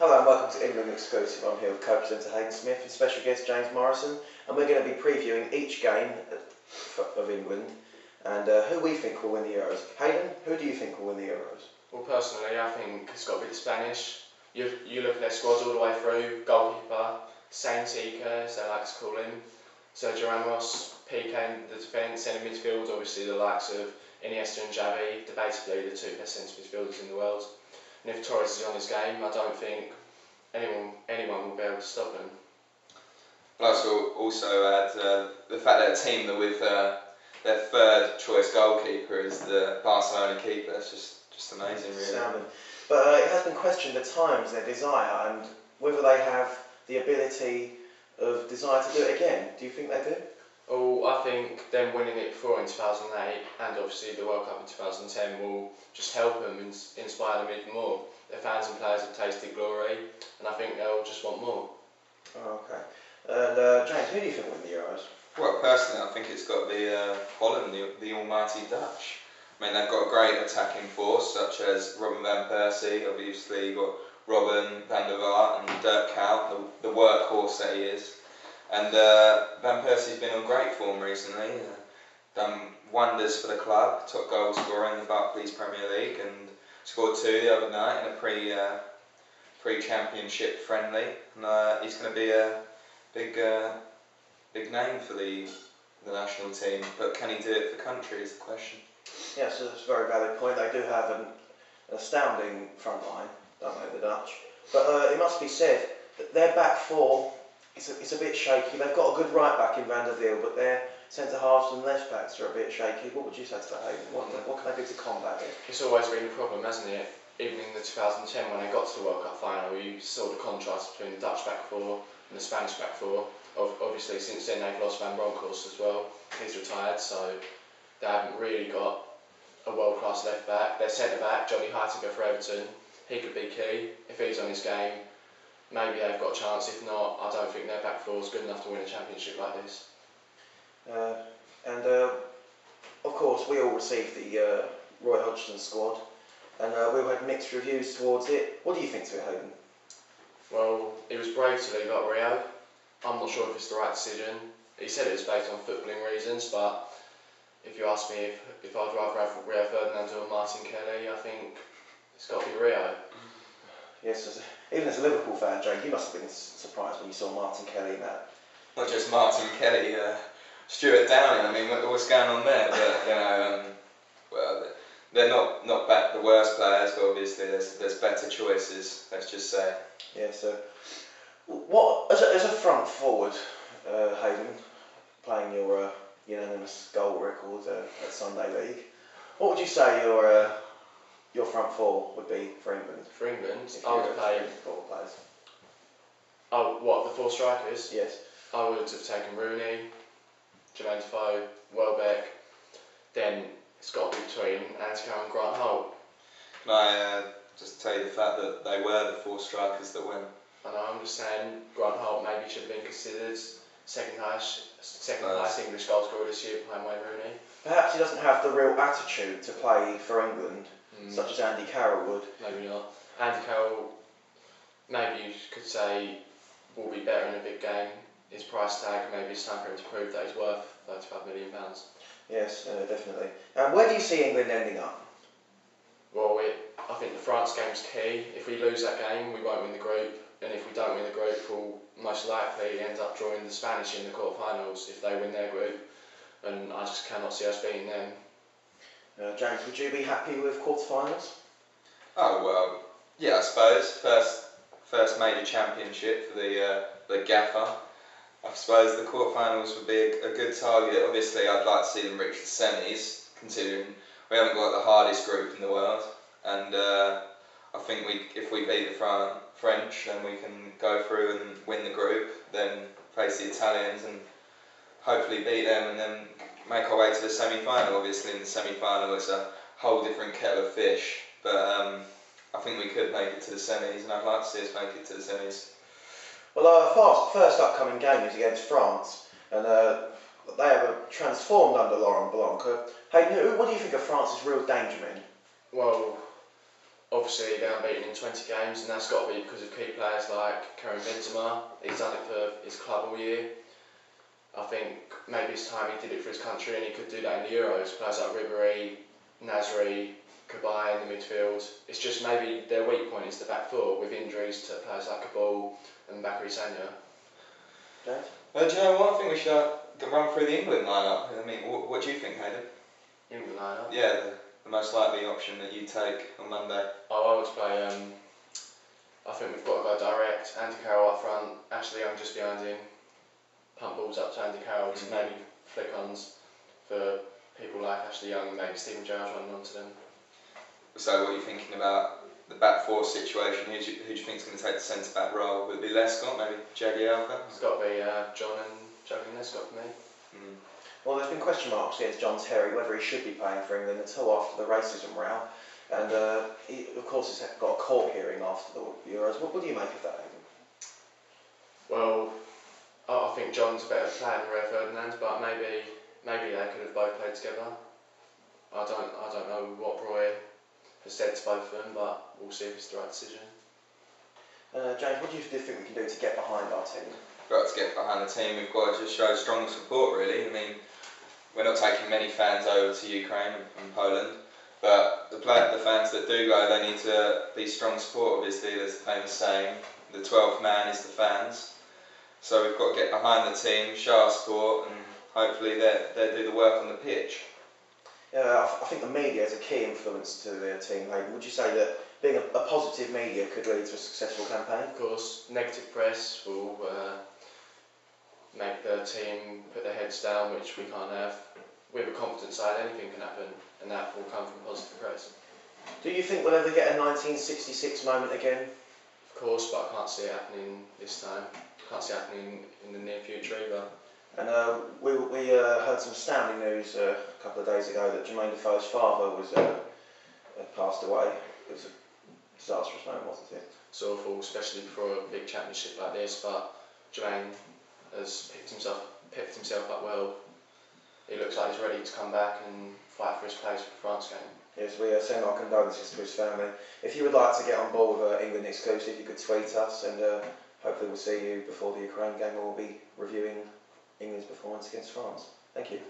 Hello and welcome to England Exclusive. I'm here with co-presenter Hayden Smith and special guest James Morrison, and we're going to be previewing each game of England and who we think will win the Euros. Hayden, who do you think will win the Euros? Well, personally, I think it's got to be the Spanish. You look at their squads all the way through: goalkeeper, Saint-Ika, as they like to call him, Sergio Ramos, PK in the defence, and in midfield, obviously the likes of Iniesta and Xavi, debatably the two best centre midfielders in the world. And if Torres is on his game, I don't think anyone will be able to stop him. I'd like to also add the fact that a team that with their third choice goalkeeper is the Barcelona keeper. It's just amazing, really. Sounding. But it has been questioned at times their desire and whether they have the ability of desire to do it again. Do you think they do? Oh, I think them winning it before in 2008 and obviously the World Cup in 2010 will just help them and inspire them even more. Their fans and players have tasted glory, and I think they'll just want more. Oh, okay. And James, who do you think will win the Euros? Well, personally, I think it's got to be Holland, the almighty Dutch. I mean, they've got a great attacking force, such as Robin van Persie. Obviously, you've got Robin van der Vaart and Dirk Kuyt, the workhorse that he is. And Van Persie's been on great form recently, done wonders for the club, top goal scorer in the Barclays Premier League, and scored 2 the other night in a pre-championship friendly. And he's going to be a big name for the national team, but can he do it for country is the question. Yes, that's a very valid point. They do have an astounding front line, don't they, the Dutch? But it must be said that their back four, it's a bit shaky. They've got a good right back in Van der Wiel, but their centre halves and left backs are a bit shaky. What would you say to that, Hayden? What can they do to combat it? It's always been a problem, hasn't it? Even in the 2010 when they got to the World Cup final, you saw the contrast between the Dutch back four and the Spanish back four. Obviously, since then they've lost Van Bronckhorst as well. He's retired, so they haven't really got a world-class left back. Their centre back, Johnny Heitinga for Everton, he could be key if he's on his game. Maybe they've got a chance. If not, I don't think their back four is good enough to win a championship like this. Of course, we all received the Roy Hodgson squad, and we all had mixed reviews towards it. What do you think to it, Hayden? Well, it was brave to leave out Rio. I'm not sure if it's the right decision. He said it was based on footballing reasons, but if you ask me if I'd rather have Rio Ferdinand or Martin Kelly, I think it's got to be Rio. Yes, even as a Liverpool fan, James, you must have been surprised when you saw Martin Kelly in that. Not just Martin Kelly, Stuart Downing. I mean, what's going on there? But well, they're not the worst players, but obviously there's better choices. Let's just say. Yeah. So, what as a front forward, Hayden, playing your unanimous goal record at Sunday League, what would you say your front four would be for England? For England, I would play 4 players. Oh, what, the 4 strikers? Yes. I would have taken Rooney, Jermaine Defoe, Welbeck. Then it's got to be between Andy Carroll and Grant Holt. Can I just tell you the fact that they were the 4 strikers that went? I know, I'm just saying Grant Holt maybe should have been considered second highest English goal scorer this year behind Wayne Rooney. Perhaps he doesn't have the real attitude to play for England, such as Andy Carroll would. Maybe not. Andy Carroll, maybe you could say, will be better in a big game. His price tag, maybe it's time for him to prove that he's worth £35 million. Yes, definitely. And where do you see England ending up? Well, I think the France game's key. If we lose that game, we won't win the group. And if we don't win the group, we'll most likely end up drawing the Spanish in the quarterfinals if they win their group. And I just cannot see us beating them. James, would you be happy with quarterfinals? Oh well, yeah, I suppose first major championship for the gaffer. I suppose the quarterfinals would be a good target. Obviously, I'd like to see them reach the semis, considering we haven't got the hardest group in the world. And I think if we beat the French, then we can go through and win the group, then face the Italians and hopefully beat them, and then make our way to the semi-final. Obviously, in the semi-final, it's a whole different kettle of fish. But I think we could make it to the semis, and I'd like to see us make it to the semis. Well, our first upcoming game is against France, and they have transformed under Laurent Blanc. Hayden, what do you think of France's real danger men? Well, obviously they're unbeaten in 20 games, and that's got to be because of key players like Karim Benzema. He's done it for his club all year. I think maybe it's time he did it for his country, and he could do that in the Euros. Players like Ribéry, Nasri, Kabay in the midfield. It's just maybe their weak point is the back four with injuries to players like Kabul and Bakary Sagna. James? Do you know what? I think we should run through the England lineup. I mean, what do you think, Hayden? England lineup. Yeah, the most likely option that you take on Monday. I would play. I think we've got to go direct. Andy Carroll up front, Ashley Young just behind him. Pump balls up to Andy Carroll to maybe flick-ons for people like Ashley Young and maybe Stephen Giles running onto them. So, what are you thinking about the back four situation? Who do you think is going to take the centre back role? Would it be Lescott, maybe Jagielka? It's got to be John and Joey Lescott for me. Mm. Well, there's been question marks against John Terry whether he should be playing for England until after the racism row. And he, of course, he's got a court hearing after the Euros. What do you make of that, Hayden? Well, I think John's a better player than Ray Ferdinand, but maybe they could have both played together. I don't know what Roy has said to both of them, but we'll see if it's the right decision. James, what do you think we can do to get behind our team? We've got to get behind the team. We've got to just show strong support, really. I mean, we're not taking many fans over to Ukraine and Poland, but the fans that do go, they need to be strong support. Obviously, there's the famous saying, the 12th man is the fans. So we've got to get behind the team, show our support, and hopefully they do the work on the pitch. I think the media is a key influence to the team, Hayden. Would you say that being a positive media could lead to a successful campaign? Of course, negative press will make the team put their heads down, which we can't have. With a confident side, anything can happen, and that will come from positive press. Do you think we'll ever get a 1966 moment again? Of course, but I can't see it happening this time. Can't see it happening in the near future either. And we heard some astounding news a couple of days ago that Jermaine Defoe's father was had passed away. It was a disastrous moment, wasn't it? It's awful, especially before a big championship like this, but Jermaine has picked himself up well. He looks like he's ready to come back and fight for his place for the France game. Yes, we send our condolences to his family. If you would like to get on board with England Exclusive, you could tweet us, and hopefully we'll see you before the Ukraine game, where we'll be reviewing England's performance against France. Thank you.